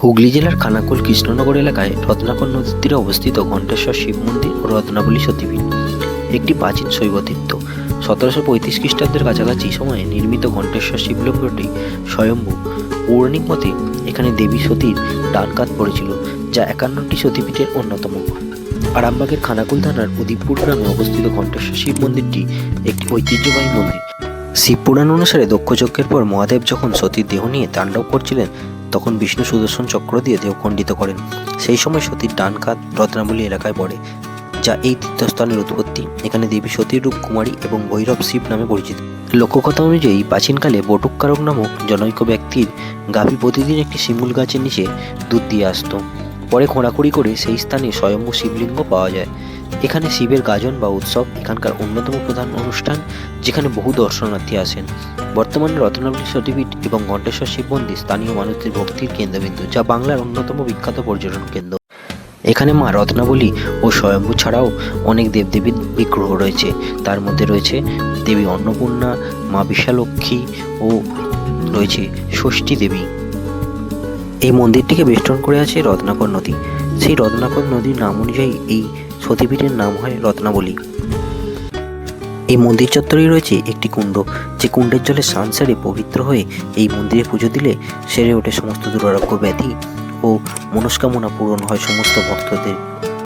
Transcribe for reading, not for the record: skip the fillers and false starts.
হুগলি জেলার খানাকুল কৃষ্ণনগর এলাকায় রত্নাকর নদীর তীরে অবস্থিত ঘণ্টেশ্বর শিব মন্দির ও রত্নাবলী সতীপীঠ একটি প্রাচীন শৈব তীর্থ। 1735 খ্রিস্টাব্দের কাছাকাছি সময়ে নির্মিত ঘণ্টেশ্বর শিবলিঙ্গটি স্বয়ম্ভু। পৌরাণিক মতে এখানে দেবী সতীর ডান কাঁধ পড়েছিল, যা 51টি সতীপীঠের অন্যতম। আরামবাগের খানাকুল থানার উদিপুর গ্রামে অবস্থিত ঘণ্টেশ্বর শিব মন্দিরটি একটি ঐতিহ্যবাহী মন্দির। শিবপুরাণ অনুসারে দক্ষযজ্ঞের পর মহাদেব যখন সতীর দেহ নিয়ে তাণ্ডব করছিলেন, তখন বিষ্ণু সুদর্শন চক্র দিয়ে দেহ খণ্ডিত করেন। সেই সময় সতীর ডান কাঁধ রত্নাবলী এলাকায় পড়ে, যা এই তীর্থস্থানের উৎপত্তি। এখানে দেবী সতীর রূপ কুমারী এবং ভৈরব শিব নামে পরিচিত। লোককথা অনুযায়ী প্রাচীনকালে বটুককারক নামক জনৈক ব্যক্তির গাভী প্রতিদিন একটি শিমুল গাছের নিচে দুধ দিয়ে আসতো। পরে খোঁড়াখুড়ি করে সেই স্থানে স্বয়ম্ভু শিবলিঙ্গ পাওয়া যায়। এখানে শিবের গাজন বা উৎসব এখানকার অন্যতম প্রধান অনুষ্ঠান, যেখানে বহু দর্শনার্থী আসেন। বর্তমানে রত্নাবলী সতীপীঠ এবং ঘণ্টেশ্বর শিব মন্দির স্থানীয় মানুষদের ভক্তির কেন্দ্রবিন্দু, যা বাংলার অন্যতম বিখ্যাত পর্যটন কেন্দ্র। এখানে মা রত্নাবলী ও স্বয়ম্ভু ছাড়াও অনেক দেবদেবীর বিগ্রহ রয়েছে। তার মধ্যে রয়েছে দেবী অন্নপূর্ণা, মা বিশালক্ষী ও রয়েছে ষষ্ঠী দেবী। এই মন্দিরটিকে বেষ্টন করে আছে রত্নাকর নদী। সেই রত্নাকর নদীর নাম অনুযায়ী এই সতীপীঠের নাম হয় রত্নাবলী। এই মন্দির চত্বরেই রয়েছে একটি কুণ্ড, যে কুণ্ডের জলে স্নান সেরে পবিত্র হয়ে এই মন্দিরে পুজো দিলে সেরে ওঠে সমস্ত দুরারোগ্য ব্যাধি ও মনস্কামনা পূরণ হয় সমস্ত ভক্তদের।